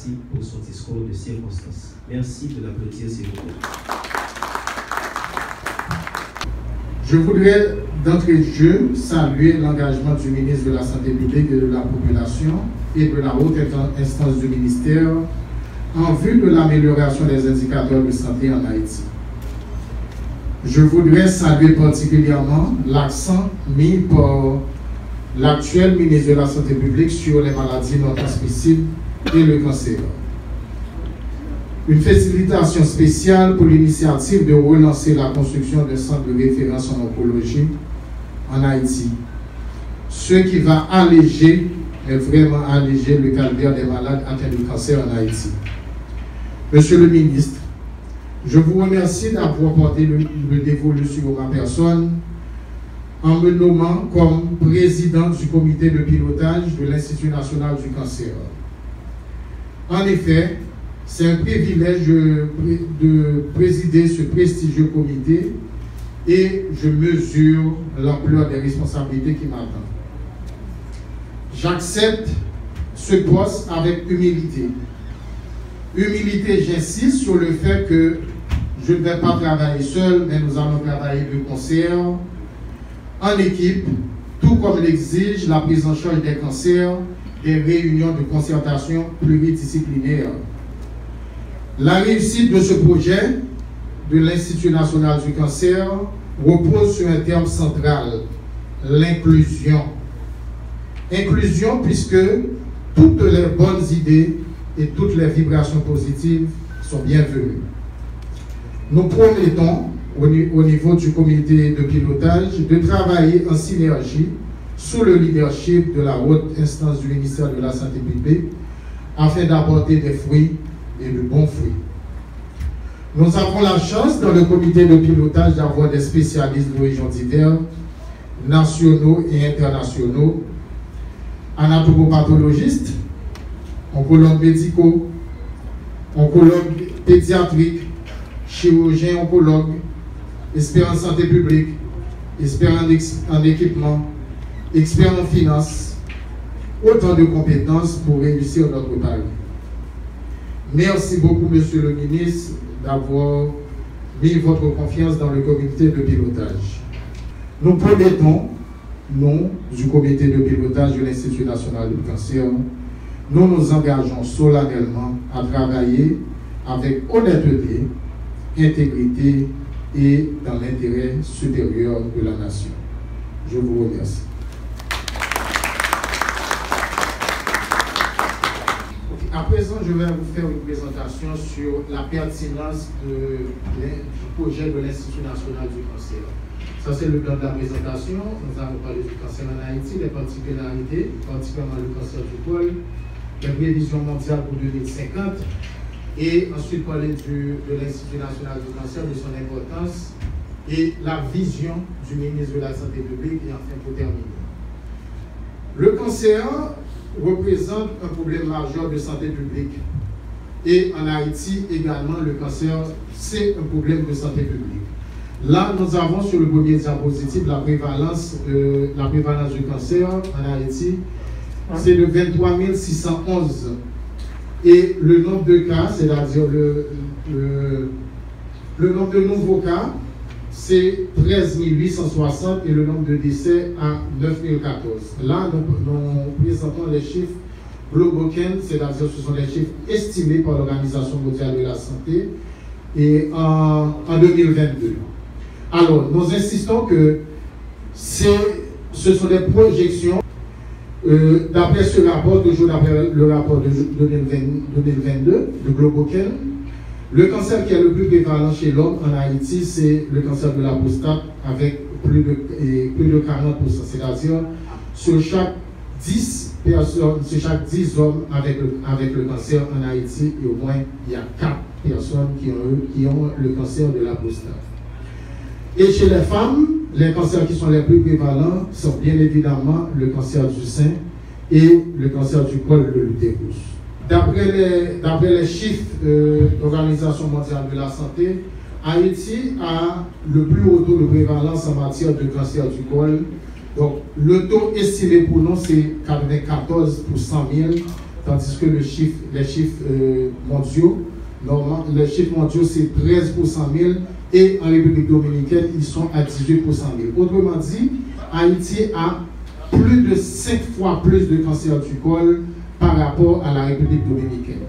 Merci pour son discours de circonstance. Merci de l'applaudir, s'il vous plaît. Je voudrais d'entrée de jeu saluer l'engagement du ministre de la Santé publique et de la population et de la haute instance du ministère en vue de l'amélioration des indicateurs de santé en Haïti. Je voudrais saluer particulièrement l'accent mis par l'actuel ministre de la Santé publique sur les maladies non transmissibles et le cancer. Une facilitation spéciale pour l'initiative de relancer la construction d'un centre de référence en oncologie en Haïti. Ce qui va alléger, mais vraiment alléger le calvaire des malades atteints de cancer en Haïti. Monsieur le ministre, je vous remercie d'avoir porté le dévolu sur ma personne en me nommant comme président du comité de pilotage de l'Institut national du cancer. En effet, c'est un privilège de présider ce prestigieux comité et je mesure l'ampleur des responsabilités qui m'attendent. J'accepte ce poste avec humilité. Humilité, j'insiste sur le fait que je ne vais pas travailler seul, mais nous allons travailler de concert, en équipe, tout comme l'exige la prise en charge des cancers, des réunions de concertation pluridisciplinaires. La réussite de ce projet de l'Institut national du cancer repose sur un terme central, l'inclusion. Inclusion puisque toutes les bonnes idées et toutes les vibrations positives sont bienvenues. Nous promettons, au niveau du comité de pilotage, de travailler en synergie sous le leadership de la haute instance du ministère de la Santé publique afin d'apporter des fruits et de bons fruits. Nous avons la chance dans le comité de pilotage d'avoir des spécialistes d'horizons divers, nationaux et internationaux, anatomopathologistes, oncologues médicaux, oncologues pédiatriques, chirurgiens oncologues, experts en santé publique, experts en équipement, experts en finance, autant de compétences pour réussir notre pari. Merci beaucoup, Monsieur le ministre, d'avoir mis votre confiance dans le comité de pilotage. Nous promettons, nous, du comité de pilotage de l'Institut national du cancer, nous nous engageons solennellement à travailler avec honnêteté, intégrité et dans l'intérêt supérieur de la nation. Je vous remercie. À présent, je vais vous faire une présentation sur la pertinence du projet de l'Institut national du cancer. Ça, c'est le plan de la présentation. Nous allons parler du cancer en Haïti, les particularités, particulièrement le cancer du col, les prévisions mondiales pour 2050, et ensuite parler de l'Institut national du cancer, de son importance, et la vision du ministre de la Santé publique, et enfin pour terminer. Le cancer représente un problème majeur de santé publique. Et en Haïti également, le cancer, c'est un problème de santé publique. Là, nous avons sur le premier diapositive la prévalence du cancer en Haïti. C'est de 23 611. Et le nombre de cas, c'est-à-dire le nombre de nouveaux cas, c'est 13 860 et le nombre de décès à 9 014. Là, nous présentons les chiffres Globoken, c'est-à-dire ce sont les chiffres estimés par l'Organisation mondiale de la santé et en 2022. Alors, nous insistons que ce sont des projections d'après ce rapport, toujours d'après le rapport de 2022 de Globoken. Le cancer qui est le plus prévalent chez l'homme en Haïti, c'est le cancer de la prostate avec plus de 40%. C'est-à-dire, sur chaque 10 personnes, sur chaque 10 hommes avec le cancer en Haïti, et au moins, il y a 4 personnes qui ont le cancer de la prostate. Et chez les femmes, les cancers qui sont les plus prévalents sont bien évidemment le cancer du sein et le cancer du col de l'utérus. D'après les chiffres de l'Organisation mondiale de la santé, Haïti a le plus haut taux de prévalence en matière de cancer du col. Donc, le taux estimé pour nous, c'est 94 pour 100 000, tandis que les chiffres mondiaux, les chiffres mondiaux c'est 13 pour 100 000 et en République dominicaine ils sont à 18 pour 100 000. Autrement dit, Haïti a plus de 5 fois plus de cancer du col par rapport à la République dominicaine.